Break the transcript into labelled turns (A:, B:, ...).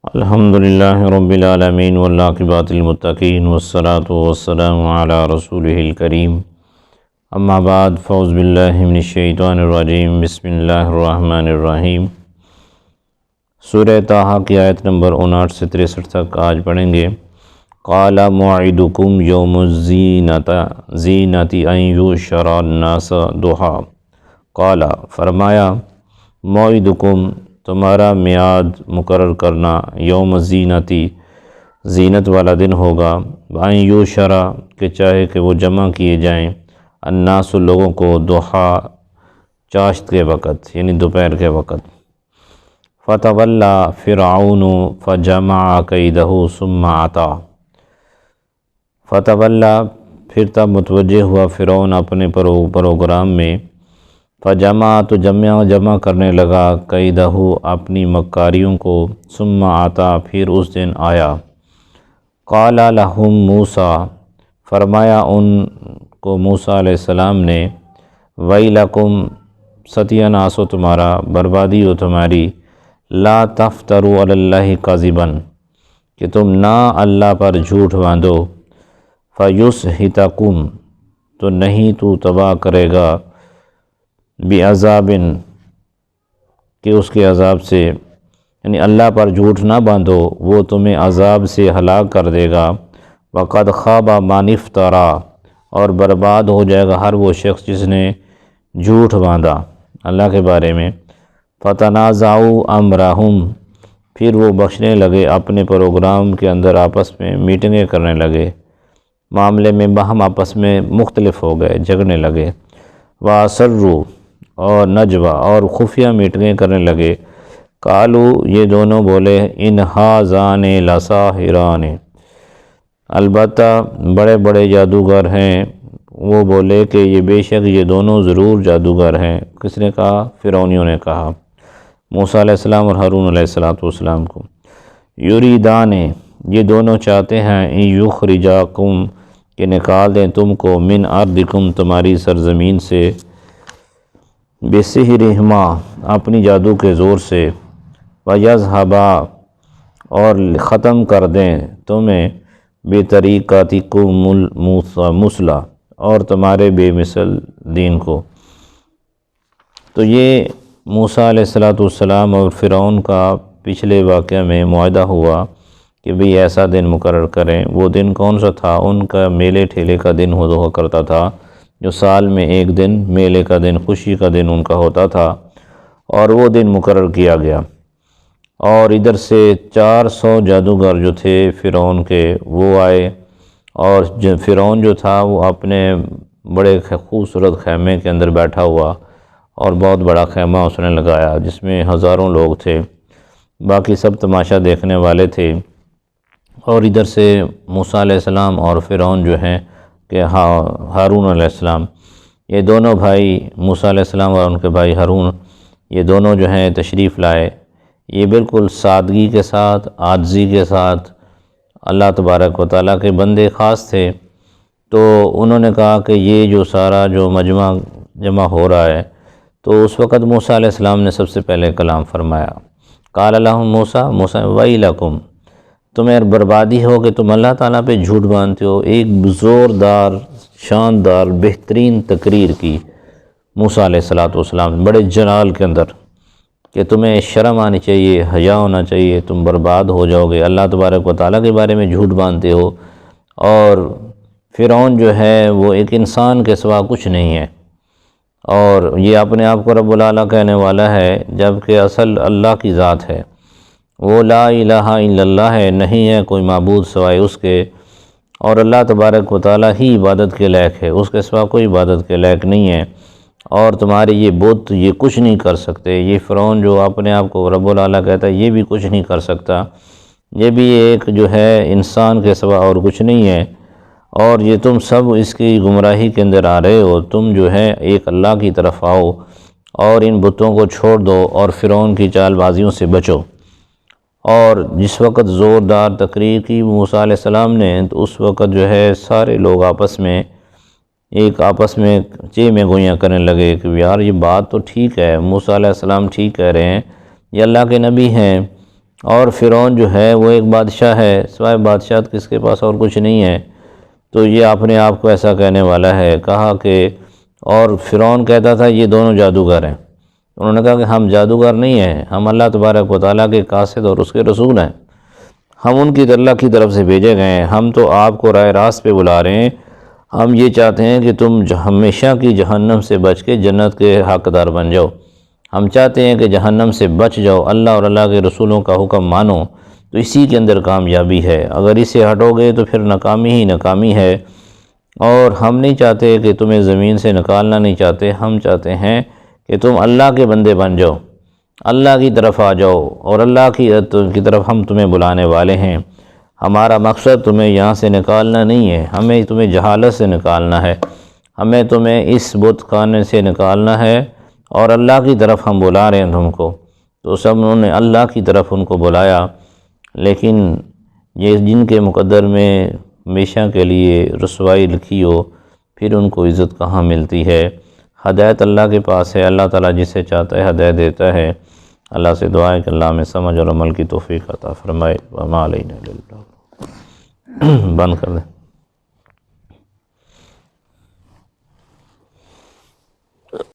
A: الحمدللہ رب العالمین والعاقبۃ للمتقین والصلاة والسلام علی رسولہ الکریم اما بعد فاعوذ باللہ من الشیطان الرجیم بسم اللہ الرحمن الرحیم سورہ طٰہٰ کی آیت نمبر 59 سے 63 تک آج پڑھیں گے۔ قال موعدکم یوم الزینۃ ان یحشر الناس ضحیٰ۔ قال فرمایا، موعدکم تمہارا میعاد مقرر کرنا، یوم الزینتی زینت والا دن ہوگا، ان یحشر کہ چاہے کہ وہ جمع کیے جائیں، الناس لوگوں کو، ضحیٰ چاشت کے وقت یعنی دوپہر کے وقت۔ فتولی فرعون فجمع کیدہ ثم عتا۔ فتولی پھر تب متوجہ ہوا فرعون اپنے پروگرام میں، فجمع تو جمع کرنے لگا، کیدہ اپنی مکاریوں کو، ثم عتا پھر اس دن آیا۔ قال لہم موسیٰ فرمایا ان کو موسیٰ علیہ السلام نے، ویلکم ستیہ ناس ہو تمہارا، بربادی ہو تمہاری، لا تفتروا علی اللہ کذبا کہ تم نہ اللہ پر جھوٹ باندھو، فیسحتکم تو نہیں تو تباہ کرے گا، بعذاب کہ اس کے عذاب سے، یعنی اللہ پر جھوٹ نہ باندھو وہ تمہیں عذاب سے ہلاک کر دے گا۔ وقد خاب من افترا اور برباد ہو جائے گا ہر وہ شخص جس نے جھوٹ باندھا اللہ کے بارے میں۔ فتنازعوا امرہم پھر وہ بخشنے لگے اپنے پروگرام کے اندر، آپس میں میٹنگیں کرنے لگے، معاملے میں باہم آپس میں مختلف ہو گئے، جھگڑنے لگے۔ واسروا اور نجوہ اور خفیہ میٹنگیں کرنے لگے۔ قالو یہ دونوں بولے، ان ھذان لساحران البتہ بڑے بڑے جادوگر ہیں۔ وہ بولے کہ یہ بے شک یہ دونوں ضرور جادوگر ہیں۔ کس نے کہا؟ فرعونیوں نے کہا موسیٰ علیہ السلام اور ہارون علیہ السلام کو۔ یریدان یہ دونوں چاہتے ہیں، ان یخرجاکم کہ نکال دیں تم کو، من ارضکم تمہاری سرزمین سے، بسحرہما اپنی جادو کے زور سے، ویذھبا اور ختم کر دیں تمہیں، بطریقتکم المثلی اور تمہارے بے مثل دین کو۔ تو یہ موسیٰ علیہ السلام اور فرعون کا پچھلے واقعہ میں معاہدہ ہوا کہ بھی ایسا دن مقرر کریں۔ وہ دن کون سا تھا؟ ان کا میلے ٹھیلے کا دن ہوا کرتا تھا، جو سال میں ایک دن میلے کا دن، خوشی کا دن ان کا ہوتا تھا، اور وہ دن مقرر کیا گیا۔ اور ادھر سے 400 جادوگر جو تھے فرعون کے وہ آئے، اور فرعون جو تھا وہ اپنے بڑے خوبصورت خیمے کے اندر بیٹھا ہوا، اور بہت بڑا خیمہ اس نے لگایا جس میں ہزاروں لوگ تھے، باقی سب تماشا دیکھنے والے تھے۔ اور ادھر سے موسیٰ علیہ السلام اور فرعون جو ہیں کہ ہارون علیہ السلام، یہ دونوں بھائی موسیٰ علیہ السلام اور ان کے بھائی ہارون، یہ دونوں جو ہیں تشریف لائے۔ یہ بالکل سادگی کے ساتھ، عاجزی کے ساتھ اللہ تبارک و تعالیٰ کے بندے خاص تھے۔ تو انہوں نے کہا کہ یہ جو سارا جو جمع ہو رہا ہے، تو اس وقت موسیٰ علیہ السلام نے سب سے پہلے کلام فرمایا۔ قال لہم موسیٰ ویلکم تمہیں بربادی ہو کہ تم اللہ تعالیٰ پہ جھوٹ باندھتے ہو۔ ایک زوردار، شاندار، بہترین تقریر کی موسیٰ علیہ السلام بڑے جلال کے اندر کہ تمہیں شرم آنی چاہیے، حیا ہونا چاہیے، تم برباد ہو جاؤ گے، اللہ تبارک و تعالیٰ کے بارے میں جھوٹ باندھتے ہو۔ اور فرعون جو ہے وہ ایک انسان کے سوا کچھ نہیں ہے، اور یہ اپنے آپ کو رب العالیٰ کہنے والا ہے، جبکہ اصل اللہ کی ذات ہے۔ وہ لا الہ الا اللہ ہے، نہیں ہے کوئی معبود سوائے اس کے، اور اللہ تبارک و تعالیٰ ہی عبادت کے لائق ہے، اس کے سوا کوئی عبادت کے لائق نہیں ہے۔ اور تمہارے یہ بت یہ کچھ نہیں کر سکتے۔ یہ فرعون جو اپنے آپ کو رب العالیٰ کہتا ہے، یہ بھی کچھ نہیں کر سکتا، یہ بھی ایک جو ہے انسان کے سوا اور کچھ نہیں ہے، اور یہ تم سب اس کی گمراہی کے اندر آ رہے ہو۔ تم جو ہے ایک اللہ کی طرف آؤ اور ان بتوں کو چھوڑ دو اور فرعون کی چال بازیوں سے بچو۔ اور جس وقت زوردار تقریر کی موسیٰ علیہ السلام نے، تو اس وقت جو ہے سارے لوگ آپس میں چے میں گوئیاں کرنے لگے کہ یار یہ بات تو ٹھیک ہے، موسیٰ علیہ السلام ٹھیک کہہ رہے ہیں، یہ اللہ کے نبی ہیں، اور فرعون جو ہے وہ ایک بادشاہ ہے، سوائے بادشاہت کس کے پاس اور کچھ نہیں ہے، تو یہ اپنے آپ کو ایسا کہنے والا ہے۔ کہا کہ اور فرعون کہتا تھا یہ دونوں جادوگر ہیں، انہوں نے کہا کہ ہم جادوگر نہیں ہیں، ہم اللہ تبارک و تعالیٰ کے قاصد اور اس کے رسول ہیں، ہم ان کی اللہ کی طرف سے بھیجے گئے ہیں، ہم تو آپ کو راہ راست پہ بلا رہے ہیں، ہم یہ چاہتے ہیں کہ تم ہمیشہ کی جہنم سے بچ کے جنت کے حقدار بن جاؤ، ہم چاہتے ہیں کہ جہنم سے بچ جاؤ، اللہ اور اللہ کے رسولوں کا حکم مانو، تو اسی کے اندر کامیابی ہے، اگر اسے ہٹو گے تو پھر ناکامی ہی ناکامی ہے۔ اور ہم نہیں چاہتے کہ تمہیں زمین سے نکالنا نہیں چاہتے، ہم چاہتے ہیں کہ تم اللہ کے بندے بن جاؤ، اللہ کی طرف آ جاؤ، اور اللہ کی طرف ہم تمہیں بلانے والے ہیں۔ ہمارا مقصد تمہیں یہاں سے نکالنا نہیں ہے، ہمیں تمہیں جہالت سے نکالنا ہے، ہمیں تمہیں اس بت خانے سے نکالنا ہے، اور اللہ کی طرف ہم بلا رہے ہیں تم کو۔ تو سب انہوں نے اللہ کی طرف ان کو بلایا، لیکن یہ جن کے مقدر میں ہمیشہ کے لیے رسوائی لکھی ہو، پھر ان کو عزت کہاں ملتی ہے۔ ہدایت اللہ کے پاس ہے، اللہ تعالیٰ جسے چاہتا ہے ہدایت دیتا ہے۔ اللہ سے دعا ہے کہ اللہ میں سمجھ اور عمل کی توفیق عطا فرمائے۔ وما علینا الا البلاغ۔ بند کر دیں۔